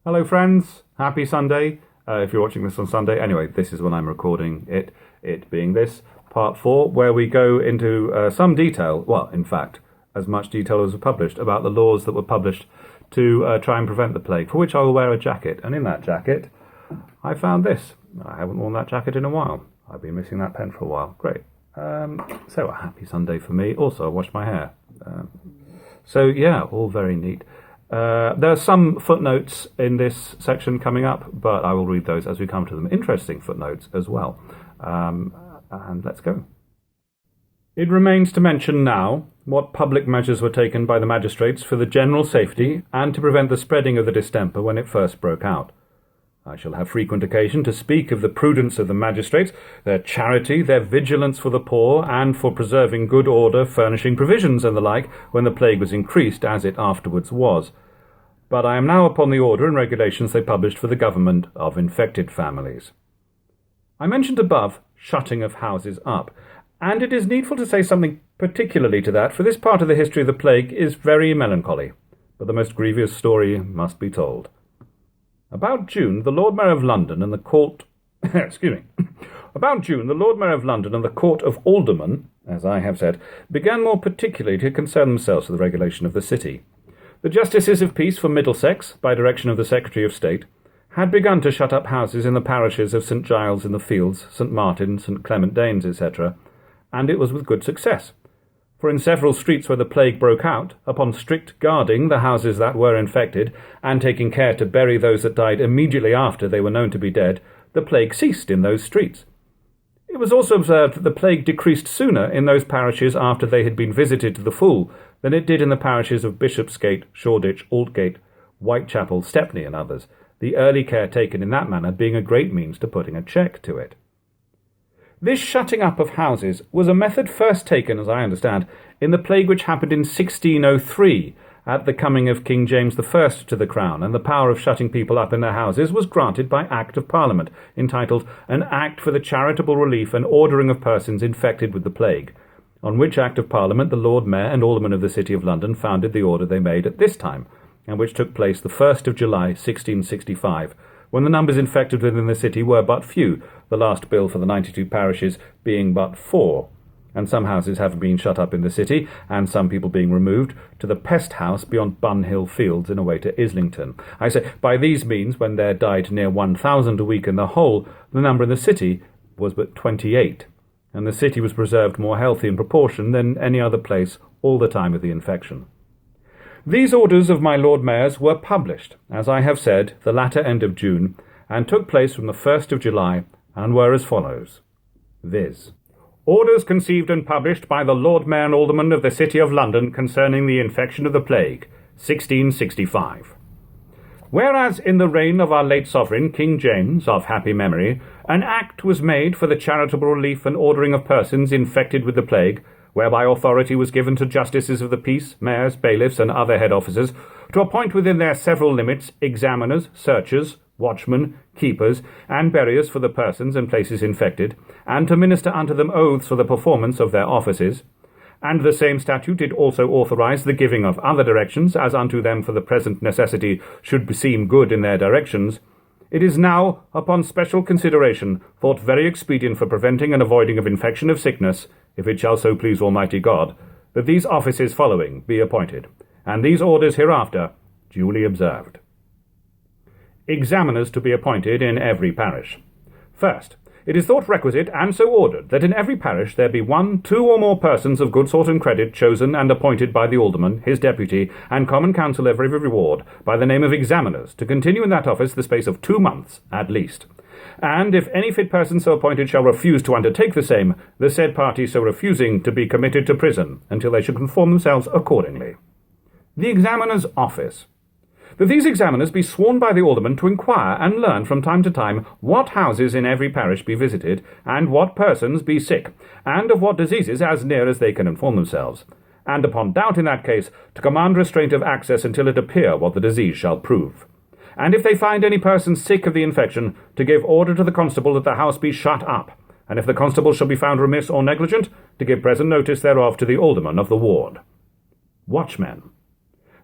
Hello, friends. Happy Sunday. If you're watching this on Sunday, anyway, this is when I'm recording it. It being this part 4, where we go into some detail. Well, in fact, as much detail as was published about the laws that were published to try and prevent the plague. For which I will wear a jacket, and in that jacket, I found this. I haven't worn that jacket in a while. I've been missing that pen for a while. Great. So a happy Sunday for me. Also, I washed my hair. So yeah, all very neat. There are some footnotes in this section coming up, but I will read those as we come to them. Interesting footnotes as well. And let's go. It remains to mention now what public measures were taken by the magistrates for the general safety and to prevent the spreading of the distemper when it first broke out. I shall have frequent occasion to speak of the prudence of the magistrates, their charity, their vigilance for the poor, and for preserving good order, furnishing provisions and the like, when the plague was increased, as it afterwards was. But I am now upon the order and regulations they published for the government of infected families. I mentioned above shutting of houses up, and it is needful to say something particularly to that, for this part of the history of the plague is very melancholy, but the most grievous story must be told. About June, the Lord Mayor of London and the Court... About June, the Lord Mayor of London and the Court of Aldermen, as I have said, began more particularly to concern themselves with the regulation of the city. The Justices of Peace for Middlesex, by direction of the Secretary of State, had begun to shut up houses in the parishes of St Giles in the Fields, St Martin, St Clement Danes, etc., and it was with good success. For in several streets where the plague broke out, upon strict guarding the houses that were infected, and taking care to bury those that died immediately after they were known to be dead, the plague ceased in those streets. It was also observed that the plague decreased sooner in those parishes after they had been visited to the full than it did in the parishes of Bishopsgate, Shoreditch, Aldgate, Whitechapel, Stepney, and others, the early care taken in that manner being a great means to putting a check to it. This shutting up of houses was a method first taken, as I understand, in the plague which happened in 1603, at the coming of King James I to the crown, and the power of shutting people up in their houses was granted by Act of Parliament, entitled An Act for the Charitable Relief and Ordering of Persons Infected with the Plague, on which Act of Parliament the Lord Mayor and Aldermen of the City of London founded the order they made at this time, and which took place the 1st of July 1665, when the numbers infected within the city were but few, the last bill for the 92 parishes being but 4, and some houses having been shut up in the city, and some people being removed to the pest house beyond Bunhill Fields in a way to Islington. I say, by these means, when there died near 1,000 a week in the whole, the number in the city was but 28, and the city was preserved more healthy in proportion than any other place all the time of the infection. These orders of my Lord Mayor's were published, as I have said, the latter end of June, and took place from the 1st of July, and were as follows, viz. Orders conceived and published by the Lord Mayor and Aldermen of the City of London concerning the infection of the plague, 1665. Whereas in the reign of our late sovereign, King James, of happy memory, an act was made for the charitable relief and ordering of persons infected with the plague, whereby authority was given to justices of the peace, mayors, bailiffs, and other head officers, to appoint within their several limits examiners, searchers, watchmen, keepers, and buriers for the persons and places infected, and to minister unto them oaths for the performance of their offices. And the same statute did also authorize the giving of other directions, as unto them for the present necessity should beseem good in their directions. It is now, upon special consideration, thought very expedient for preventing and avoiding of infection of sickness, if it shall so please Almighty God, that these offices following be appointed, and these orders hereafter duly observed. Examiners to be appointed in every parish. First, it is thought requisite, and so ordered, that in every parish there be 1, 2, or more persons of good sort and credit chosen and appointed by the alderman, his deputy, and common council of every ward, by the name of examiners, to continue in that office the space of 2 months, at least. And if any fit person so appointed shall refuse to undertake the same, the said party so refusing to be committed to prison, until they should conform themselves accordingly. The examiner's office. That these examiners be sworn by the alderman to inquire and learn from time to time what houses in every parish be visited, and what persons be sick, and of what diseases as near as they can inform themselves, and upon doubt in that case to command restraint of access until it appear what the disease shall prove. And if they find any person sick of the infection, to give order to the constable that the house be shut up, and if the constable shall be found remiss or negligent, to give present notice thereof to the alderman of the ward. Watchmen.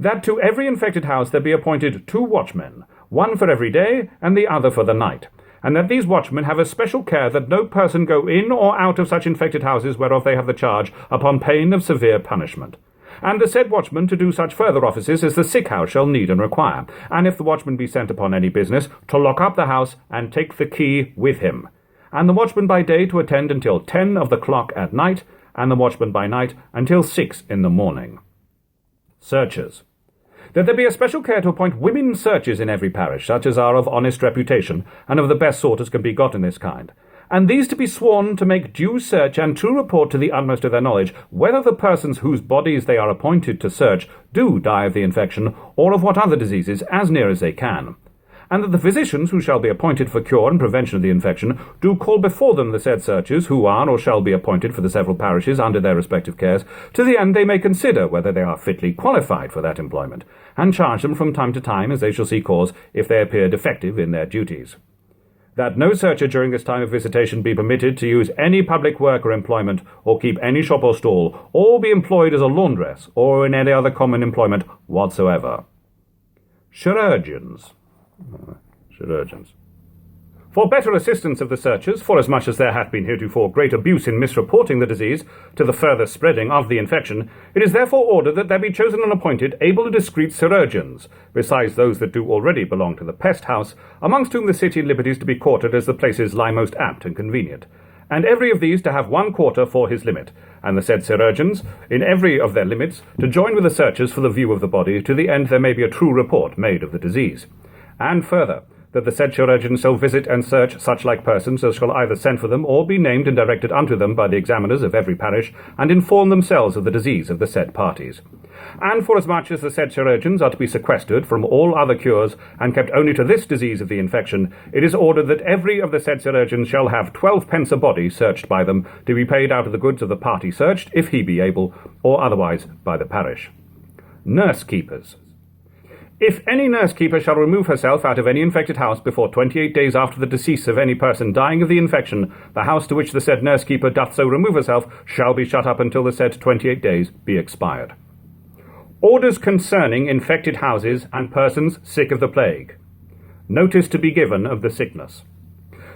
That to every infected house there be appointed 2 watchmen, one for every day and the other for the night, and that these watchmen have a special care that no person go in or out of such infected houses whereof they have the charge, upon pain of severe punishment. And the said watchman to do such further offices as the sick house shall need and require, and if the watchman be sent upon any business, to lock up the house and take the key with him, and the watchman by day to attend until 10 of the clock at night, and the watchman by night until 6 in the morning. Searchers. That there be a special care to appoint women searchers in every parish, such as are of honest reputation, and of the best sort as can be got in this kind, and these to be sworn to make due search and true report to the utmost of their knowledge, whether the persons whose bodies they are appointed to search do die of the infection, or of what other diseases, as near as they can. And that the physicians who shall be appointed for cure and prevention of the infection do call before them the said searchers who are or shall be appointed for the several parishes under their respective cares, to the end they may consider whether they are fitly qualified for that employment, and charge them from time to time as they shall see cause, if they appear defective in their duties. That no searcher during this time of visitation be permitted to use any public work or employment, or keep any shop or stall, or be employed as a laundress, or in any other common employment whatsoever. Chirurgeons. For better assistance of the searchers, forasmuch as there hath been heretofore great abuse in misreporting the disease, to the further spreading of the infection, it is therefore ordered that there be chosen and appointed able and discreet chirurgeons, besides those that do already belong to the pest house, amongst whom the city liberties to be quartered as the places lie most apt and convenient, and every of these to have one quarter for his limit, and the said chirurgeons, in every of their limits, to join with the searchers for the view of the body, to the end there may be a true report made of the disease. And further, that the said chirurgeons shall visit and search such like persons as shall either send for them, or be named and directed unto them by the examiners of every parish, and inform themselves of the disease of the said parties. And forasmuch as the said chirurgeons are to be sequestered from all other cures, and kept only to this disease of the infection, it is ordered that every of the said chirurgeons shall have 12 pence a body searched by them, to be paid out of the goods of the party searched, if he be able, or otherwise by the parish. Nurse keepers. If any nurse keeper shall remove herself out of any infected house before 28 days after the decease of any person dying of the infection, the house to which the said nurse keeper doth so remove herself shall be shut up until the said 28 days be expired. Orders concerning infected houses and persons sick of the plague. Notice to be given of the sickness.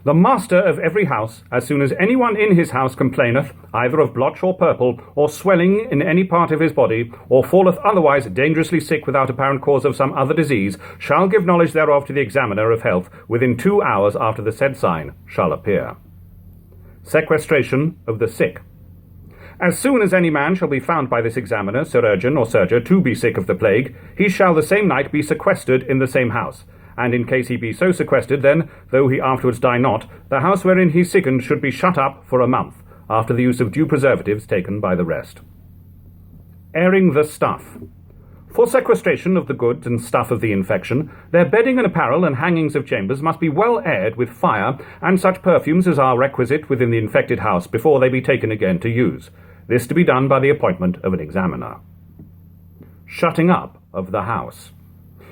The master of every house, as soon as any one in his house complaineth, either of blotch or purple, or swelling in any part of his body, or falleth otherwise dangerously sick without apparent cause of some other disease, shall give knowledge thereof to the examiner of health within 2 hours after the said sign shall appear. Sequestration of the sick. As soon as any man shall be found by this examiner, chirurgeon, or surgeon to be sick of the plague, he shall the same night be sequestered in the same house. And in case he be so sequestered, then, though he afterwards die not, the house wherein he sickened should be shut up for a month, after the use of due preservatives taken by the rest. Airing the stuff. For sequestration of the goods and stuff of the infection, their bedding and apparel and hangings of chambers must be well aired with fire, and such perfumes as are requisite within the infected house before they be taken again to use. This to be done by the appointment of an examiner. Shutting up of the house.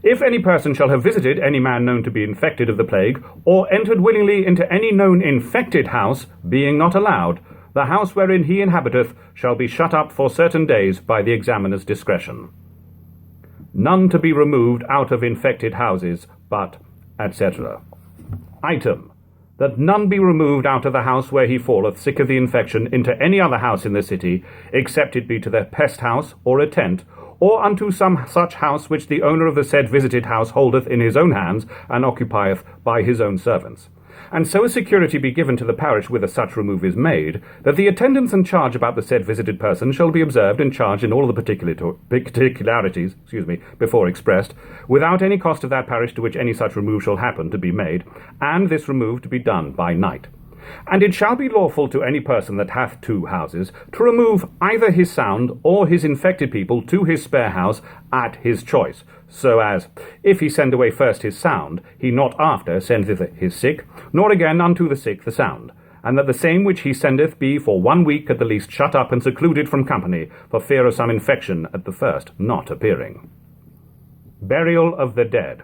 If any person shall have visited any man known to be infected of the plague, or entered willingly into any known infected house, being not allowed, the house wherein he inhabiteth shall be shut up for certain days by the examiner's discretion. None to be removed out of infected houses, but, etc. Item. That none be removed out of the house where he falleth sick of the infection into any other house in the city, except it be to their pest house, or a tent, or unto some such house which the owner of the said visited house holdeth in his own hands, and occupieth by his own servants. And so a security be given to the parish whither such remove is made, that the attendance and charge about the said visited person shall be observed and charged in all the particularities before expressed, without any cost of that parish to which any such remove shall happen to be made, and this remove to be done by night. And it shall be lawful to any person that hath 2 houses to remove either his sound or his infected people to his spare house at his choice, so as, if he send away first his sound, he not after sendeth his sick, nor again unto the sick the sound, and that the same which he sendeth be for 1 week at the least shut up and secluded from company, for fear of some infection at the first not appearing. Burial of the dead.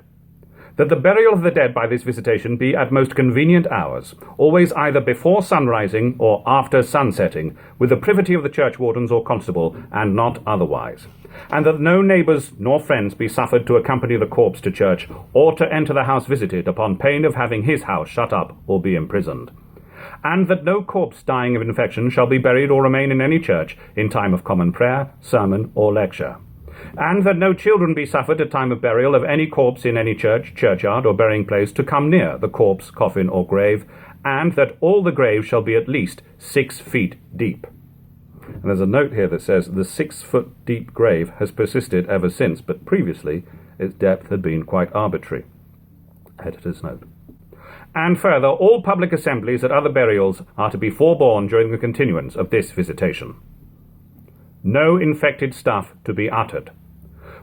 That the burial of the dead by this visitation be at most convenient hours, always either before sunrising or after sunsetting, with the privity of the churchwardens or constable, and not otherwise. And that no neighbours nor friends be suffered to accompany the corpse to church, or to enter the house visited, upon pain of having his house shut up or be imprisoned. And that no corpse dying of infection shall be buried or remain in any church in time of common prayer, sermon, or lecture. And that no children be suffered at time of burial of any corpse in any church, churchyard, or burying place to come near the corpse, coffin, or grave, and that all the graves shall be at least 6 feet deep. And there's a note here that says the 6-foot deep grave has persisted ever since, but previously its depth had been quite arbitrary. Editor's note. And further, all public assemblies and other burials are to be forborne during the continuance of this visitation. No infected stuff to be uttered.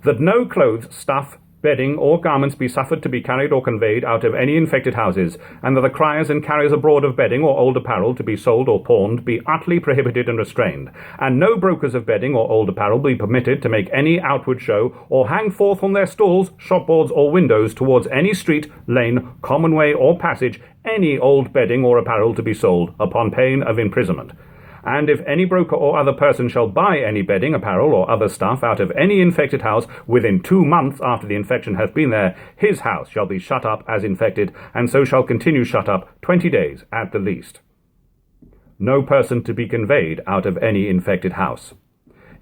That no clothes, stuff, bedding, or garments be suffered to be carried or conveyed out of any infected houses, and that the criers and carriers abroad of bedding or old apparel to be sold or pawned be utterly prohibited and restrained, and no brokers of bedding or old apparel be permitted to make any outward show, or hang forth on their stalls, shopboards, or windows towards any street, lane, common way, or passage, any old bedding or apparel to be sold, upon pain of imprisonment. And if any broker or other person shall buy any bedding, apparel, or other stuff out of any infected house within 2 months after the infection hath been there, his house shall be shut up as infected, and so shall continue shut up 20 days at the least. No person to be conveyed out of any infected house.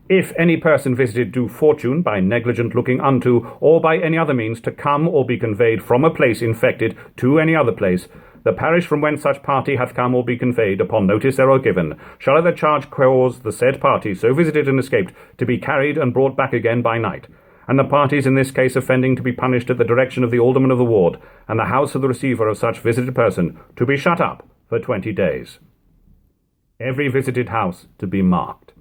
If any person visited do fortune by negligent looking unto, or by any other means to come or be conveyed from a place infected to any other place, the parish from whence such party hath come or be conveyed, upon notice thereof given, shall at their charge cause the said party so visited and escaped to be carried and brought back again by night, and the parties in this case offending to be punished at the direction of the alderman of the ward, and the house of the receiver of such visited person to be shut up for 20 days. Every visited house to be marked.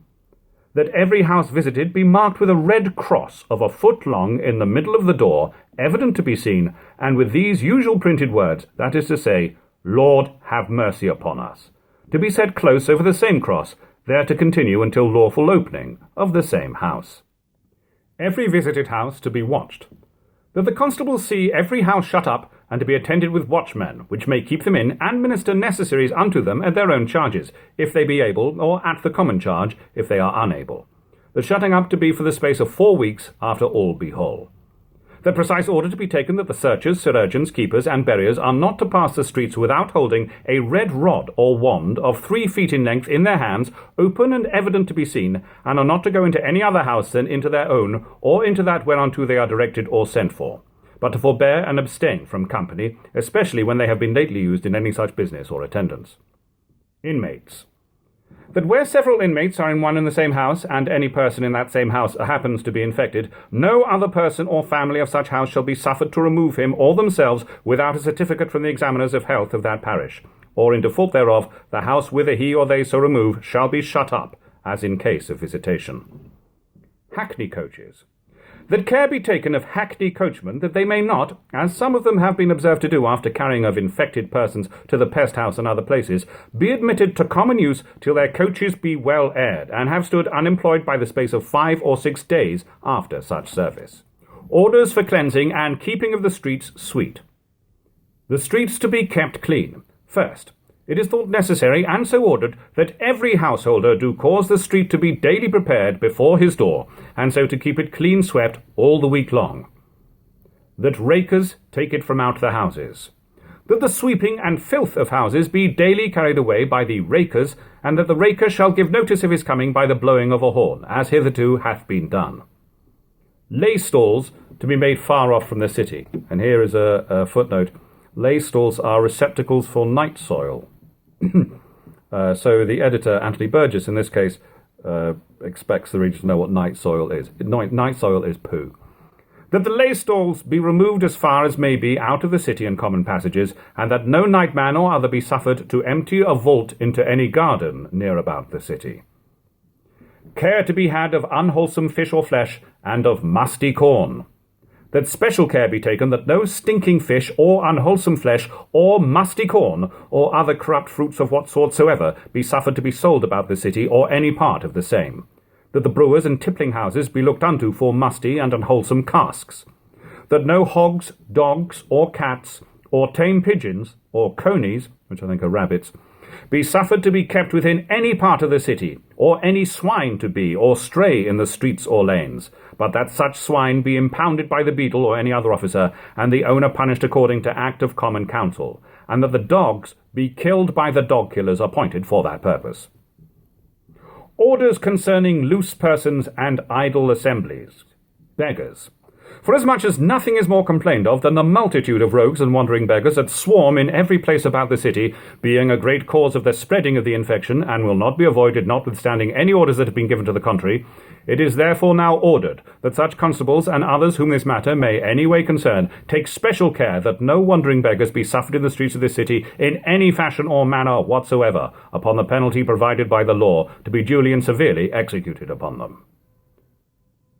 That every house visited be marked with a red cross of a foot long in the middle of the door, evident to be seen, and with these usual printed words, that is to say, Lord, have mercy upon us, to be set close over the same cross, there to continue until lawful opening of the same house. Every visited house to be watched. That the constables see every house shut up, and to be attended with watchmen, which may keep them in, and minister necessaries unto them at their own charges, if they be able, or at the common charge, if they are unable. The shutting up to be for the space of 4 weeks, after all be whole. The precise order to be taken that the searchers, surgeons, keepers, and buriers are not to pass the streets without holding a red rod or wand of 3 feet in length in their hands, open and evident to be seen, and are not to go into any other house than into their own, or into that whereunto they are directed or sent for, but to forbear and abstain from company, especially when they have been lately used in any such business or attendance. Inmates. That where several inmates are in one and the same house, and any person in that same house happens to be infected, no other person or family of such house shall be suffered to remove him or themselves without a certificate from the examiners of health of that parish, or in default thereof, the house whither he or they so remove shall be shut up, as in case of visitation. Hackney coaches. That care be taken of hackney coachmen, that they may not, as some of them have been observed to do after carrying of infected persons to the pest house and other places, be admitted to common use till their coaches be well aired, and have stood unemployed by the space of 5 or 6 days after such service. Orders for cleansing and keeping of the streets sweet. The streets to be kept clean. First, it is thought necessary, and so ordered, that every householder do cause the street to be daily prepared before his door, and so to keep it clean swept all the week long. That rakers take it from out the houses. That the sweeping and filth of houses be daily carried away by the rakers, and that the raker shall give notice of his coming by the blowing of a horn, as hitherto hath been done. Lay stalls to be made far off from the city. And here is a footnote. Lay stalls are receptacles for night soil. So the editor, Anthony Burgess, in this case, expects the reader to know what night soil is. Night soil is poo. That the lay stalls be removed as far as may be out of the city and common passages, and that no nightman or other be suffered to empty a vault into any garden near about the city. Care to be had of unwholesome fish or flesh, and of musty corn. That special care be taken that no stinking fish, or unwholesome flesh, or musty corn, or other corrupt fruits of what sort soever, be suffered to be sold about the city, or any part of the same. That the brewers and tippling houses be looked unto for musty and unwholesome casks. that no hogs, dogs, or cats, or tame pigeons, or conies, which I think are rabbits, be suffered to be kept within any part of the city, or any swine to be, or stray in the streets or lanes, but that such swine be impounded by the beadle or any other officer, and the owner punished according to Act of Common Council, and that the dogs be killed by the dog killers appointed for that purpose. Orders concerning loose persons and idle assemblies. Beggars. Forasmuch as nothing is more complained of than the multitude of rogues and wandering beggars that swarm in every place about the city, being a great cause of the spreading of the infection, and will not be avoided notwithstanding any orders that have been given to the contrary, it is therefore now ordered that such constables and others whom this matter may any way concern take special care that no wandering beggars be suffered in the streets of this city in any fashion or manner whatsoever, upon the penalty provided by the law, to be duly and severely executed upon them.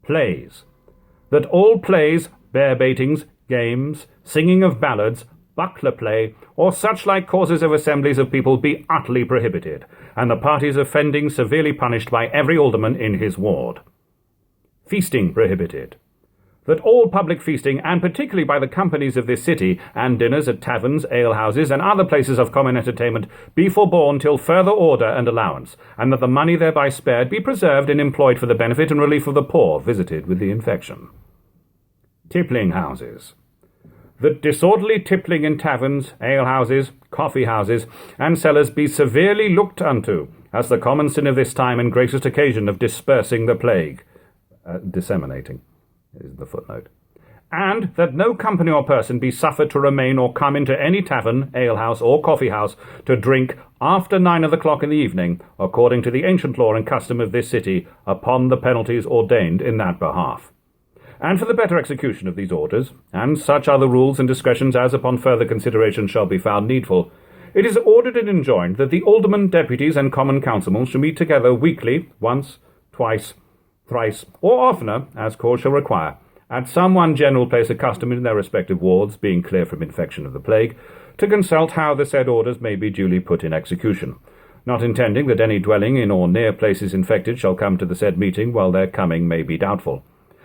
Plays. That all plays, bear-baitings, games, singing of ballads, buckler play, or such like causes of assemblies of people be utterly prohibited, and the parties offending severely punished by every alderman in his ward. Feasting prohibited. That all public feasting, and particularly by the companies of this city, and dinners at taverns, alehouses, and other places of common entertainment, be forborne till further order and allowance, and that the money thereby spared be preserved and employed for the benefit and relief of the poor visited with the infection. Tippling houses. That disorderly tippling in taverns, alehouses, coffee-houses, and cellars be severely looked unto, as the common sin of this time and greatest occasion of dispersing the plague. Disseminating is the footnote. And that no company or person be suffered to remain or come into any tavern, alehouse, or coffee-house to drink after 9 o'clock in the evening, according to the ancient law and custom of this city, upon the penalties ordained in that behalf. And for the better execution of these orders, and such other rules and discretions as upon further consideration shall be found needful, it is ordered and enjoined that the aldermen, deputies, and common councilmen shall meet together weekly, once, twice, thrice, or oftener, as cause shall require, at some one general place accustomed in their respective wards, being clear from infection of the plague, to consult how the said orders may be duly put in execution, not intending that any dwelling in or near places infected shall come to the said meeting while their coming may be doubtful.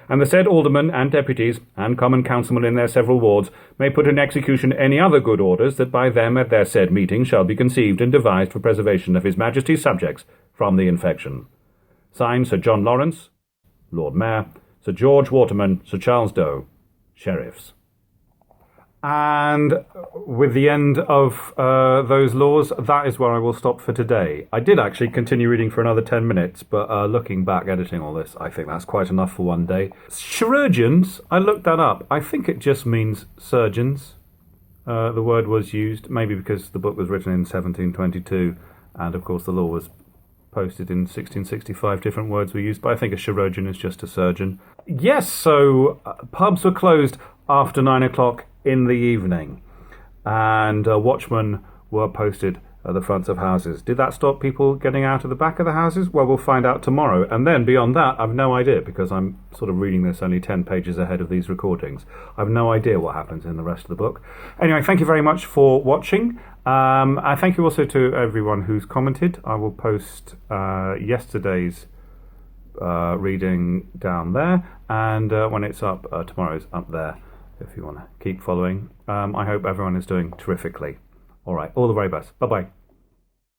And the said aldermen and deputies and common councilmen in their several wards may put in execution any other good orders that by them at their said meeting shall be conceived and devised for preservation of his Majesty's subjects from the infection. Signed, Sir John Lawrence, Lord Mayor, Sir George Waterman, Sir Charles Doe, Sheriffs. And with the end of those laws, that is where I will stop for today. I did actually continue reading for another 10 minutes, but looking back, editing all this, I think that's quite enough for one day. Chirurgeons, I looked that up. I think it just means surgeons. The word was used, maybe because the book was written in 1722, and of course the law was posted in 1665, different words were used, but I think a chirurgeon is just a surgeon. Yes, so pubs were closed after 9 o'clock in the evening, and watchmen were posted at the fronts of houses. Did that stop people getting out of the back of the houses? Well, we'll find out tomorrow. And then beyond that, I've no idea, because I'm sort of reading this only 10 pages ahead of these recordings. I've no idea what happens in the rest of the book. Anyway, thank you very much for watching. I thank you also to everyone who's commented. I will post yesterday's reading down there, and when it's up, tomorrow's up there, if you want to keep following. I hope everyone is doing terrifically. All right, all the very best. Bye-bye.